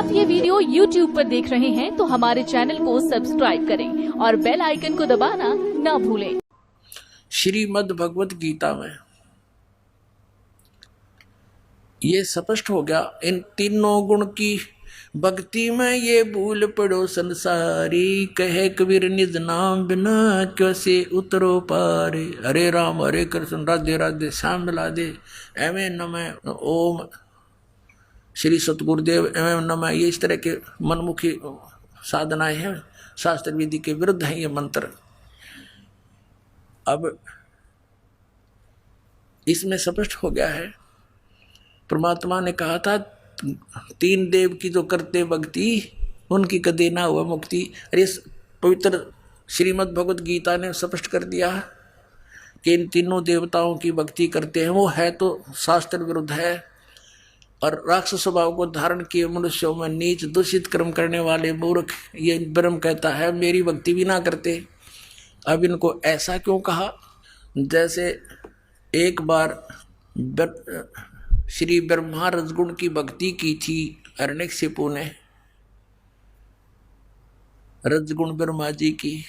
आप ये video YouTube पर देख रहे हैं तो हमारे चैनल को सब्सक्राइब करें और बेल आइकन को दबाना ना भूलें। श्रीमद् भगवत गीता में ये स्पष्ट हो गया, इन तीनों गुण की भक्ति में ये भूल पड़ो संसारी, कहे कबीर निज नाम बिना कैसे उतरो पारे। हरे राम हरे कृष्ण राधे राधे श्याम राधे, एवं नमः ओम श्री सतगुरुदेव एवं नमः। ये इस तरह के मनमुखी साधनाएं हैं, शास्त्र विधि के विरुद्ध है ये मंत्र। अब इसमें स्पष्ट हो गया है, परमात्मा ने कहा था तीन देव की जो करते भक्ति उनकी कदे ना हुआ मुक्ति। अरे पवित्र श्रीमद् भगवत गीता ने स्पष्ट कर दिया कि इन तीनों देवताओं की भक्ति करते हैं, वो है तो शास्त्र विरुद्ध है। और राक्षस स्वभाव को धारण किए मनुष्यों में नीच दूषित कर्म करने वाले मूर्ख, ये ब्रह्म कहता है मेरी भक्ति भी ना करते। अब इनको ऐसा क्यों कहा? जैसे एक बार श्री ब्रह्मा रजगुण की भक्ति की थी हिरण्यकशिपु ने, रजगुण ब्रह्मा जी की,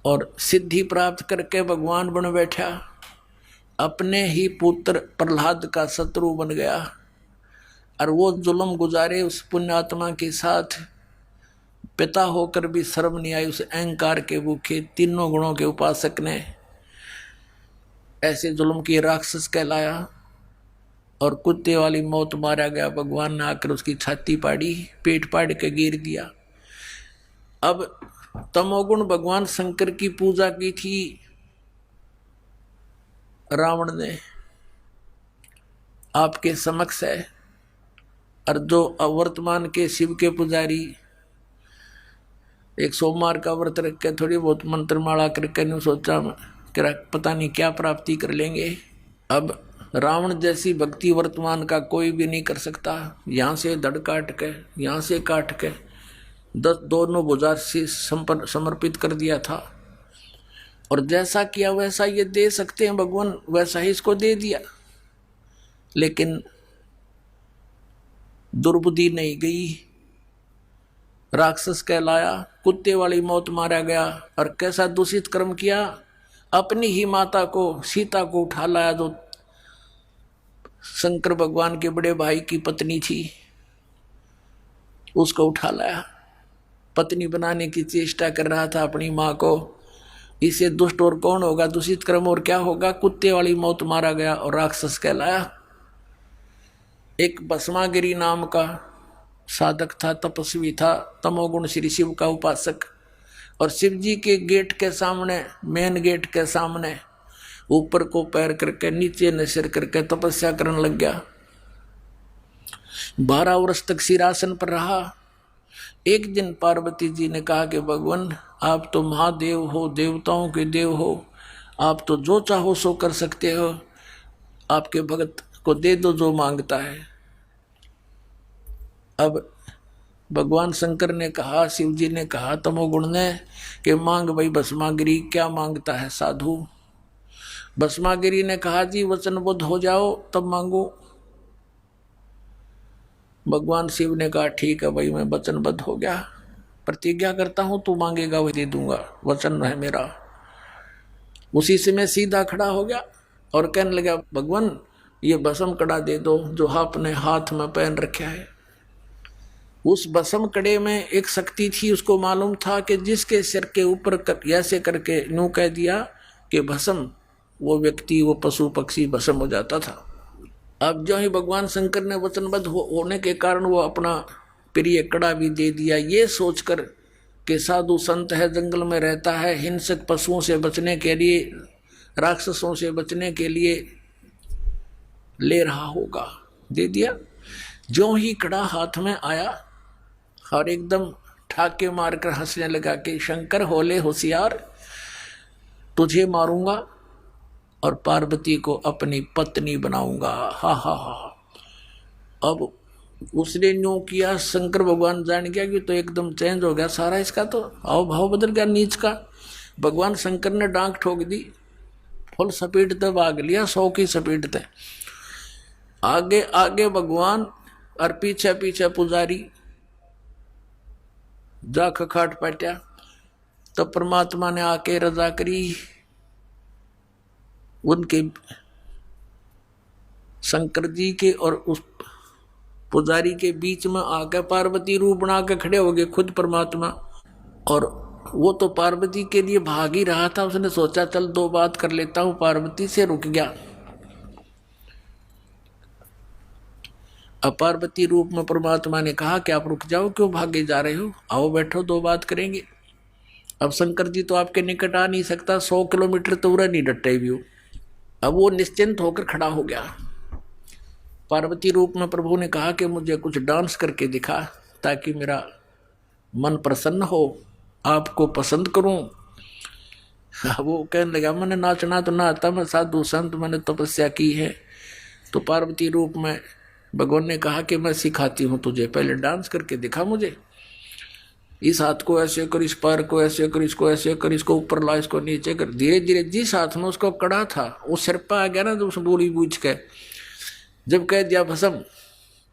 और सिद्धि प्राप्त करके भगवान बन बैठा, अपने ही पुत्र प्रहलाद का शत्रु बन गया। और वो जुल्म गुजारे उस पुण्यात्मा के साथ, पिता होकर भी शर्म नहीं आई उस अहंकार के भूखे तीनों गुणों के उपासक ने। ऐसे जुल्म की राक्षस कहलाया और कुत्ते वाली मौत मारा गया। भगवान ने आकर उसकी छाती पाड़ी, पेट पाड़ के गिर दिया। अब तमोगुण भगवान शंकर की पूजा की थी रावण ने, आपके समक्ष है। और जो वर्तमान के शिव के पुजारी एक सोमवार का व्रत रख के थोड़ी बहुत मंत्रमाला करके नहीं सोचा कि पता नहीं क्या प्राप्ति कर लेंगे। अब रावण जैसी भक्ति वर्तमान का कोई भी नहीं कर सकता। यहाँ से धड़ काट के, यहाँ से काट के 10 दोनों भुजा से समर्पित कर दिया था। और जैसा किया वैसा ये दे सकते हैं भगवान, वैसा ही इसको दे दिया। लेकिन दुर्बुद्धि नहीं गई, राक्षस कहलाया, कुत्ते वाली मौत मारा गया। और कैसा दूषित कर्म किया, अपनी ही माता को सीता को उठा लाया, जो शंकर भगवान के बड़े भाई की पत्नी थी, उसको उठा लाया। पत्नी बनाने की चेष्टा कर रहा था अपनी माँ को। इसे दुष्ट और कौन होगा, दूषित कर्म और क्या होगा। कुत्ते वाली मौत मारा गया और राक्षस कहलाया। एक भस्मागिरी नाम का साधक था, तपस्वी था, तमोगुण श्री शिव का उपासक। और शिव जी के गेट के सामने, मेन गेट के सामने ऊपर को पैर करके नीचे ने सिर करके तपस्या करने लग गया। 12 वर्ष तक सिरासन पर रहा। एक दिन पार्वती जी ने कहा कि भगवान आप तो महादेव हो, देवताओं के देव हो, आप तो जो चाहो सो कर सकते हो, आपके भगत को दे दो जो मांगता है। अब भगवान शंकर ने कहा, शिव जी ने कहा तमोगुण ने कि मांग भाई भस्मागिरी, क्या मांगता है साधु। भस्मागिरी ने कहा जी वचनबद्ध हो जाओ तब मांगो। भगवान शिव ने कहा ठीक है भाई, मैं वचनबद्ध हो गया, प्रतिज्ञा करता हूं तू मांगेगा वही दे दूंगा, वचन है मेरा। उसी से मैं सीधा खड़ा हो गया और कहने लगा भगवान ये भस्म कड़ा दे दो जो आपने हाथ में पहन रखा है। उस भस्म कड़े में एक शक्ति थी, उसको मालूम था कि जिसके सिर के ऊपर ऐसे करके यूं कह दिया कि भस्म, वो व्यक्ति, वो पशु पक्षी भस्म हो जाता था। अब जो ही भगवान शंकर ने वचनबद्ध होने के कारण वो अपना प्रिय कड़ा भी दे दिया, ये सोचकर कि साधु संत है, जंगल में रहता है, हिंसक पशुओं से बचने के लिए, राक्षसों से बचने के लिए ले रहा होगा, दे दिया। जो ही कड़ा हाथ में आया और एकदम ठाके मारकर हंसने लगा कि शंकर होले होशियार, तुझे मारूंगा और पार्वती को अपनी पत्नी बनाऊंगा। हा हा हा। अब उसने न्यू किया, शंकर भगवान जान गया कि तो एकदम चेंज हो गया सारा, इसका तो हाव भाव बदल गया नीच का। भगवान शंकर ने डांक ठोक दी, फुल सपेटते भाग लिया, 100 की सपेटते। आगे आगे भगवान और पीछे पीछे पुजारी जा खखाट पट्या। तो परमात्मा ने आके रजा करी, उनके शंकर जी के और उस पुजारी के बीच में आकर पार्वती रूप बना के खड़े हो गए खुद परमात्मा। और वो तो पार्वती के लिए भाग ही रहा था, उसने सोचा चल दो बात कर लेता हूं, पार्वती से रुक गया। अब पार्वती रूप में परमात्मा ने कहा कि आप रुक जाओ, क्यों भागे जा रहे हो, आओ बैठो दो बात करेंगे। अब शंकर जी तो आपके निकट आ नहीं सकता, 100 किलोमीटर तो उड़ा नहीं डटे भी हो। अब वो निश्चिंत होकर खड़ा हो गया। पार्वती रूप में प्रभु ने कहा कि मुझे कुछ डांस करके दिखा ताकि मेरा मन प्रसन्न हो, आपको पसंद करूं। वो कहने लगा मैंने नाचना तो ना आता, मैं साधु संत, मैंने तपस्या की है। तो पार्वती रूप में भगवान ने कहा कि मैं सिखाती हूं तुझे, पहले डांस करके दिखा मुझे। इस हाथ को ऐसे कर, इस पैर को ऐसे कर, इसको ऐसे कर, इसको ऊपर ला, इसको नीचे कर। धीरे धीरे जिस हाथ में उसको कड़ा था वो सिर पर आ गया ना, तो उस बोली बूझ के जब कह दिया भस्म,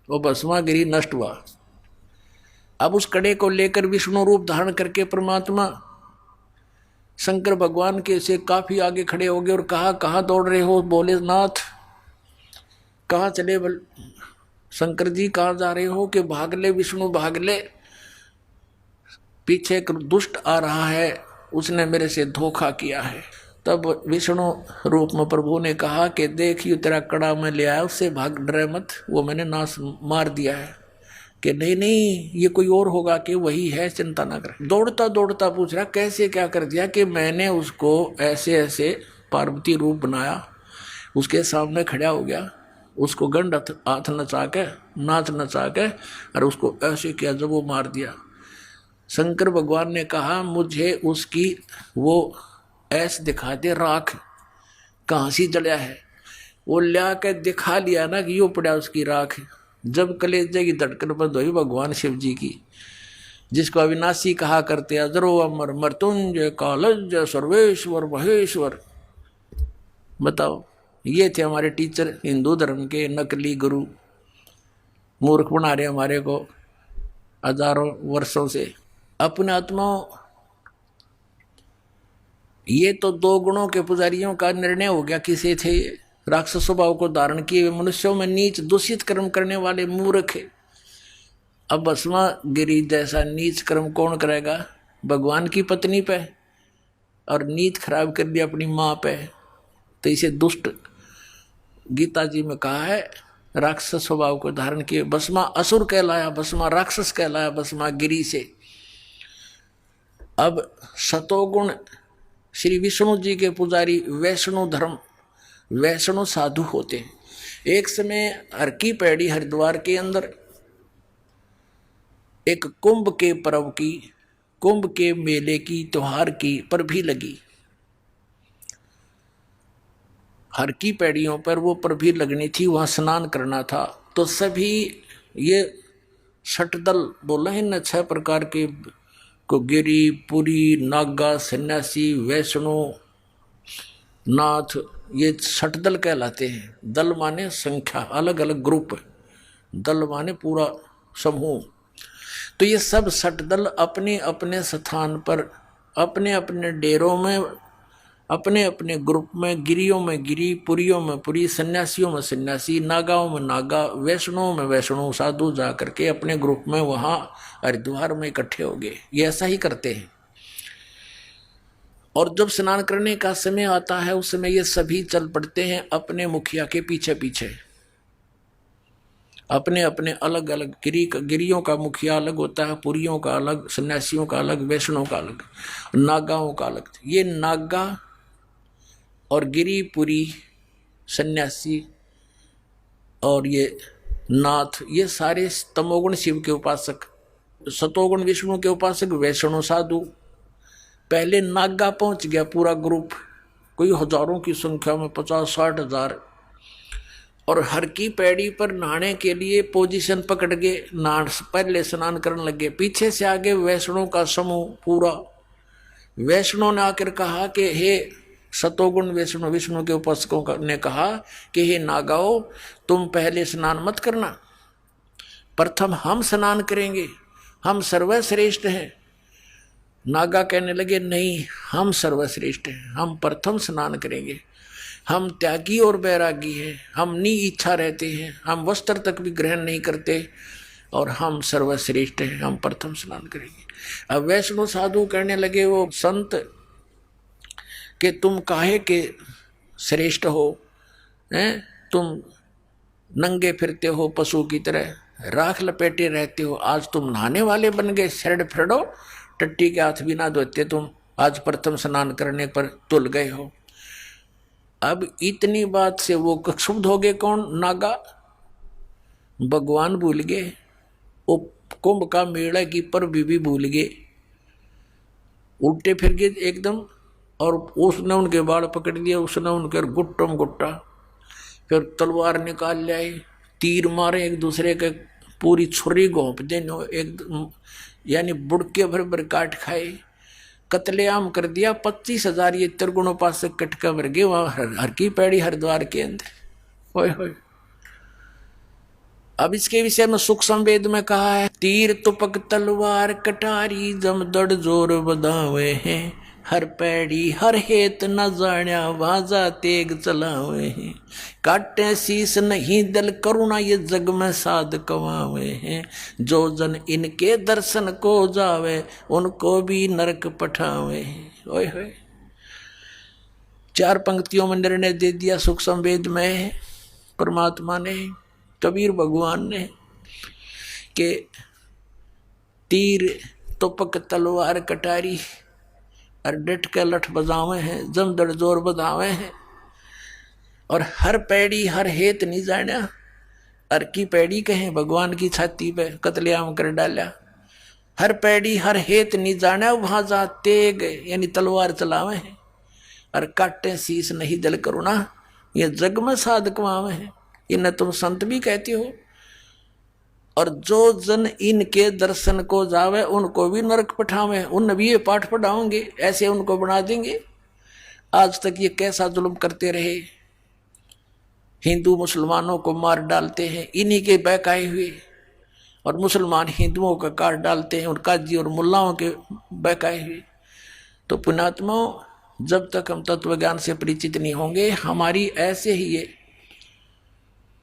वो भस्मा गिरी नष्ट हुआ। अब उस कड़े को लेकर विष्णु रूप धारण करके परमात्मा शंकर भगवान के से काफी आगे खड़े हो गए और कहा कहाँ दौड़ रहे हो। बोले नाथ कहाँ चले, शंकर जी कहाँ जा रहे हो, कि भाग ले विष्णु भाग ले, पीछे एक दुष्ट आ रहा है, उसने मेरे से धोखा किया है। तब विष्णु रूप में प्रभु ने कहा कि देखियो तेरा कड़ा में ले आया, उससे भाग, डरे मत, वो मैंने नाश मार दिया है। कि नहीं नहीं ये कोई और होगा, कि वही है, चिंता ना कर। दौड़ता दौड़ता पूछ रहा कैसे क्या कर दिया, कि मैंने उसको ऐसे ऐसे पार्वती रूप बनाया, उसके सामने खड़ा हो गया, उसको गंड हाथ नचा के नाच नचा के और उसको ऐसे किया, जब वो मार दिया। शंकर भगवान ने कहा मुझे उसकी वो ऐसे दिखा दे, राख कहाँ सी जलिया है। वो ला के दिखा लिया ना कि यो पड़ा उसकी राख। जब कलेजे की धड़कन बंद हुई भगवान शिव जी की, जिसको अविनाशी कहा करते, अजरो अमर मृत्युंजय कालज सर्वेश्वर महेश्वर। बताओ, ये थे हमारे टीचर हिंदू धर्म के, नकली गुरु, मूर्ख बना रहे हमारे को हजारों वर्षों से। अपने आत्मा, ये तो दो गुणों के पुजारियों का निर्णय हो गया। किसे थे ये, राक्षस स्वभाव को धारण किए मनुष्यों में नीच दूषित कर्म करने वाले मूर्ख है। अब भस्मा गिरी जैसा नीच कर्म कौन करेगा, भगवान की पत्नी पे, और नीच खराब कर दिया अपनी माँ पे, तो इसे दुष्ट गीता जी में कहा है, राक्षस स्वभाव को धारण किए। भस्मा असुर कहलाया, भस्मा राक्षस कहलाया, भस्मा गिरी से। अब सतोगुण श्री विष्णु जी के पुजारी वैष्णो धर्म, वैष्णो साधु होते हैं। एक समय हर की पैड़ी हरिद्वार के अंदर एक कुंभ के पर्व की, कुंभ के मेले की, त्योहार की पर भी लगी। हर की पैड़ियों पर वो पर भी लगनी थी, वहां स्नान करना था। तो सभी ये षटदल बोला है न, 6 प्रकार के को, गिरी पुरी नागा सन्यासी वैष्णो नाथ, ये षटदल कहलाते हैं। दल माने संख्या, अलग अलग ग्रुप, दल माने पूरा समूह। तो ये सब षटदल अपने अपने स्थान पर, अपने अपने डेरों में, अपने अपने ग्रुप में, गिरियों में गिरी, पुरियों में पुरी, सन्यासियों में सन्यासी, नागाओं में नागा, वैष्णों में वैष्णो साधु जा करके अपने ग्रुप में वहाँ हरिद्वार में इकट्ठे हो गए। ये ऐसा ही करते हैं। और जब स्नान करने का समय आता है, उस समय ये सभी चल पड़ते हैं अपने मुखिया के पीछे पीछे। अपने अपने अलग अलग गिरियों का मुखिया अलग होता है, पुरियों का अलग, सन्यासियों का अलग, वैष्णों का अलग, नागाओं का अलग। ये नागा और गिरी पुरी सन्यासी और ये नाथ, ये सारे तमोगुण शिव के उपासक, सतोगुण विष्णु के उपासक वैष्णो साधु। पहले नागा पहुंच गया पूरा ग्रुप, कोई हजारों की संख्या में, 50-60 हजार। और हर की पैड़ी पर नहाने के लिए पोजीशन पकड़ के पहले स्नान करने लगे। पीछे से आगे वैष्णो का समूह पूरा। वैष्णो ने आकर कहा कि हे सतोगुण वैष्णो, विष्णु के उपासकों ने कहा कि हे नागाओ, तुम पहले स्नान मत करना, प्रथम हम स्नान करेंगे, हम सर्वश्रेष्ठ हैं। नागा कहने लगे नहीं, हम सर्वश्रेष्ठ हैं, हम प्रथम स्नान करेंगे, हम त्यागी और बैरागी हैं, हम नी इच्छा रहते हैं, हम वस्त्र तक भी ग्रहण नहीं करते और हम सर्वश्रेष्ठ हैं, हम प्रथम स्नान करेंगे। अब वैष्णव साधु कहने लगे वो संत कि तुम काहे के श्रेष्ठ हो, हैं? तुम नंगे फिरते हो पशु की तरह, राख लपेटे रहते हो, आज तुम नहाने वाले बन गए, शरण फिरो, टट्टी के हाथ भी ना धोते तुम, आज प्रथम स्नान करने पर तुल गए हो। अब इतनी बात से वो क्षुब्ध हो गए। कौन? नागा। भगवान भूल गए, वो कुंभ का मेला की पर भी भूल गए, उल्टे फिर गए एकदम। और उसने उनके बाल पकड़ लिया, उसने उनके गुट्टम गुट्टा, फिर तलवार निकाल लाए, तीर मारे एक दूसरे के, पूरी छुरी घोंप देनो एक, यानी बुड़के भर भर काट खाए, कत्लेआम कर दिया। 25,000 ये त्रिगुणों पास से कटका भर गए वहां हर की पैड़ी हरिद्वार के अंदर। ओए होए। अब इसके विषय में सुख संवेद में कहा है, तीर तुपक तलवार कटारी जमदड़ जोर बधावे हैं, हर पैड़ी हर हेत न जाण्या वाजा तेग चलावे हैं, काटे शीस नहीं दल करुणा ये जग में साध कवावे हैं, जो जन इनके दर्शन को जावे उनको भी नरक पठावे हैं। ओए होए। 4 पंक्तियों में निर्णय दे दिया सुख संवेद में परमात्मा ने, कबीर भगवान ने, कि तीर तुपक तलवार कटारी और डट के लठ बजावे हैं, जमदड़ जोर बधावे हैं, और हर पैड़ी हर हेत नहीं जाना। हर की पैड़ी कहें भगवान की छाती पे कत्लेआम कर डाला। हर पैड़ी हर हेत नहीं जाना, वहां जा तेग यानी तलवार चलावे हैं, और काटे शीस नहीं दल करुणा ये जग में साध कमावे हैं। इन्हें तुम संत भी कहते हो, और जो जन इनके दर्शन को जावे उनको भी नरक पठावे, उन भी ये पाठ पढ़ाओगे, ऐसे उनको बना देंगे। आज तक ये कैसा जुल्म करते रहे, हिंदू मुसलमानों को मार डालते हैं इन्हीं के बहकाए हुए, और मुसलमान हिंदुओं का काट डालते हैं, और काजी और मुल्लाओं के बहकाए हुए। तो पुण्यात्माओं, जब तक हम तत्व ज्ञान से परिचित नहीं होंगे, हमारी ऐसे ही ये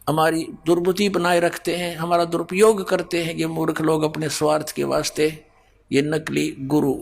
हमारी दुर्बुद्धि बनाए रखते हैं, हमारा दुरुपयोग करते हैं ये मूर्ख लोग अपने स्वार्थ के वास्ते, ये नकली गुरु।